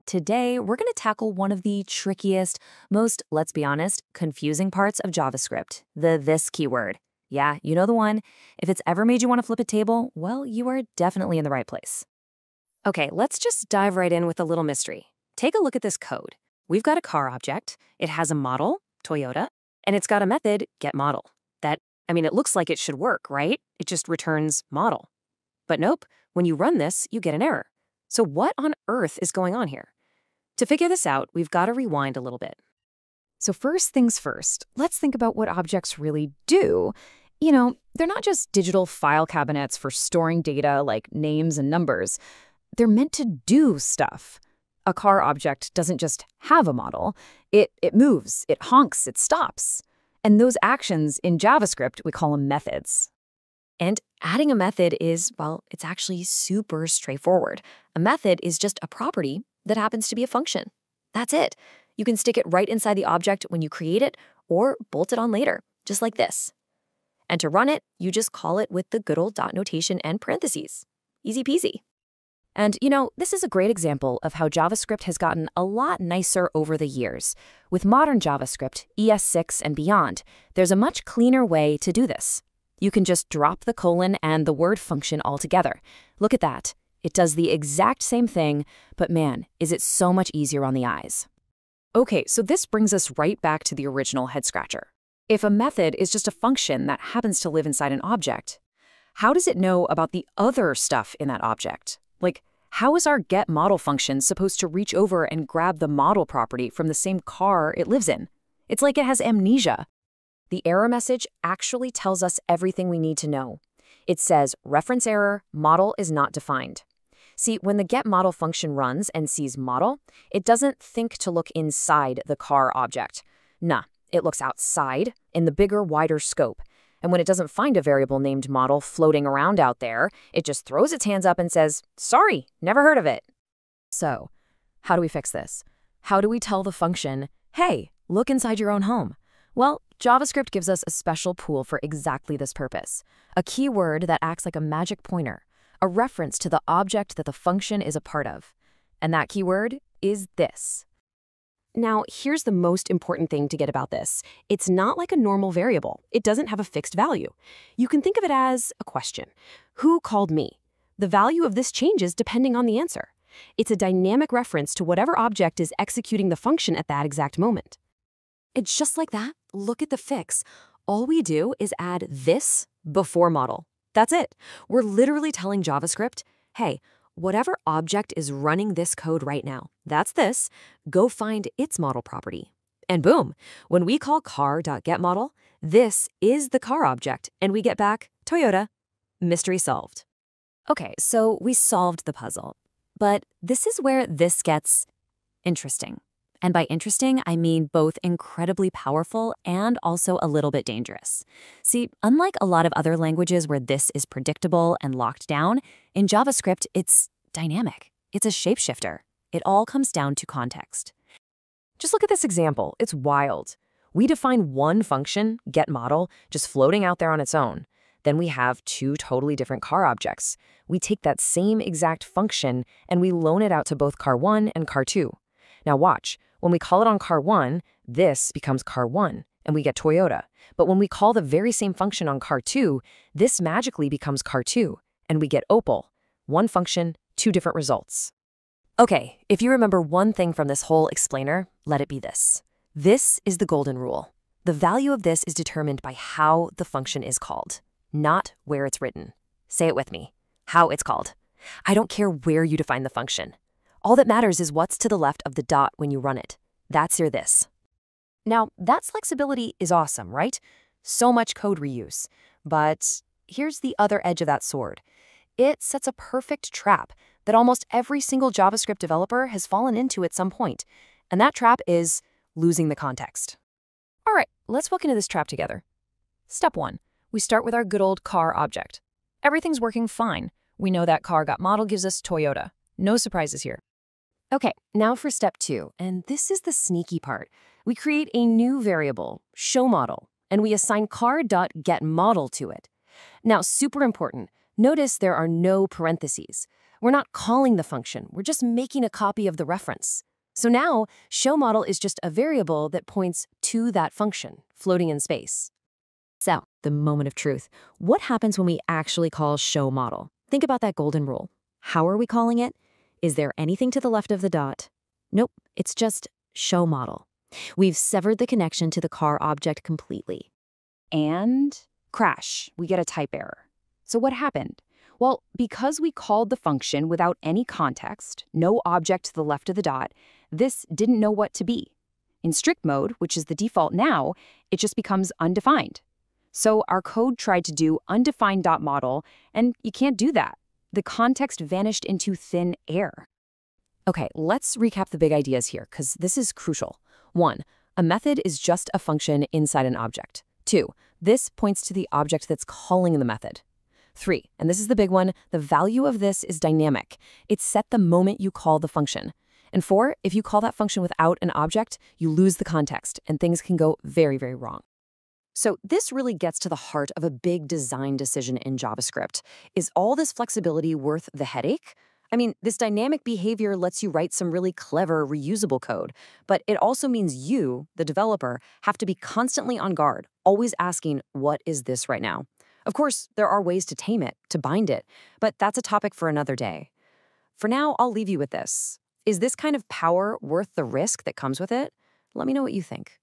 Today, we're going to tackle one of the trickiest, most, let's be honest, confusing parts of JavaScript, the this keyword. Yeah, you know the one. If it's ever made you want to flip a table, well, you are definitely in the right place. Okay, let's just dive right in with a little mystery. Take a look at this code. We've got a car object, it has a model, Toyota, and it's got a method, getModel. It looks like it should work, right? It just returns model. But nope, when you run this, you get an error. So what on earth is going on here? To figure this out, we've got to rewind a little bit. So first things first, let's think about what objects really do. They're not just digital file cabinets for storing data like names and numbers. They're meant to do stuff. A car object doesn't just have a model. It moves, it honks, it stops. And those actions in JavaScript, we call them methods. And adding a method is, well, it's actually super straightforward. A method is just a property that happens to be a function. That's it. You can stick it right inside the object when you create it or bolt it on later, just like this. And to run it, you just call it with the good old dot notation and parentheses. Easy peasy. And, this is a great example of how JavaScript has gotten a lot nicer over the years. With modern JavaScript, ES6 and beyond, there's a much cleaner way to do this. You can just drop the colon and the word function altogether. Look at that. It does the exact same thing, but man, is it so much easier on the eyes. Okay, so this brings us right back to the original head-scratcher. If a method is just a function that happens to live inside an object, how does it know about the other stuff in that object? Like, how is our getModel function supposed to reach over and grab the model property from the same car it lives in? It's like it has amnesia. The error message actually tells us everything we need to know. It says, reference error, model is not defined. See, when the getModel function runs and sees model, it doesn't think to look inside the car object. Nah, it looks outside in the bigger, wider scope. And when it doesn't find a variable named model floating around out there, it just throws its hands up and says, sorry, never heard of it. So, how do we fix this? How do we tell the function, hey, look inside your own home? Well, JavaScript gives us a special pool for exactly this purpose. A keyword that acts like a magic pointer, a reference to the object that the function is a part of. And that keyword is this. Now, here's the most important thing to get about this. It's not like a normal variable. It doesn't have a fixed value. You can think of it as a question. Who called me? The value of this changes depending on the answer. It's a dynamic reference to whatever object is executing the function at that exact moment. It's just like that. Look at the fix. All we do is add this before model. That's it. We're literally telling JavaScript, hey, whatever object is running this code right now, that's this, go find its model property. And boom, when we call car.getModel, this is the car object, and we get back Toyota. Mystery solved. Okay, so we solved the puzzle. But this is where this gets interesting. And by interesting, I mean both incredibly powerful and also a little bit dangerous. See, unlike a lot of other languages where this is predictable and locked down, in JavaScript, it's dynamic. It's a shapeshifter. It all comes down to context. Just look at this example. It's wild. We define one function, getModel, just floating out there on its own. Then we have two totally different car objects. We take that same exact function and we loan it out to both car1 and car2. Now watch. When we call it on car1, this becomes car1, and we get Toyota. But when we call the very same function on car2, this magically becomes car2, and we get Opel. One function, two different results. Okay, if you remember one thing from this whole explainer, let it be this. This is the golden rule. The value of this is determined by how the function is called, not where it's written. Say it with me. How it's called. I don't care where you define the function. All that matters is what's to the left of the dot when you run it. That's your this. Now, that flexibility is awesome, right? So much code reuse. But here's the other edge of that sword. It sets a perfect trap that almost every single JavaScript developer has fallen into at some point. And that trap is losing the context. All right, let's look into this trap together. Step 1. We start with our good old car object. Everything's working fine. We know that car.model gives us Toyota. No surprises here. Okay, now for step 2, and this is the sneaky part. We create a new variable, showModel, and we assign car.getModel to it. Now, super important, Notice there are no parentheses. We're not calling the function, we're just making a copy of the reference. So now, showModel is just a variable that points to that function, floating in space. So, the moment of truth. What happens when we actually call showModel? Think about that golden rule. How are we calling it? Is there anything to the left of the dot? Nope, it's just showModel. We've severed the connection to the car object completely. And crash, we get a type error. So what happened? Well, because we called the function without any context, no object to the left of the dot, this didn't know what to be. In strict mode, which is the default now, it just becomes undefined. So our code tried to do undefined.model, and you can't do that. The context vanished into thin air. Okay, let's recap the big ideas here, because this is crucial. 1. A method is just a function inside an object. 2. This points to the object that's calling the method. 3, and this is the big one, the value of this is dynamic. It's set the moment you call the function. And 4, if you call that function without an object, you lose the context, and things can go very, very wrong. So this really gets to the heart of a big design decision in JavaScript. Is all this flexibility worth the headache? I mean, this dynamic behavior lets you write some really clever, reusable code, but it also means you, the developer, have to be constantly on guard, always asking, what is this right now? Of course, there are ways to tame it, to bind it, but that's a topic for another day. For now, I'll leave you with this. Is this kind of power worth the risk that comes with it? Let me know what you think.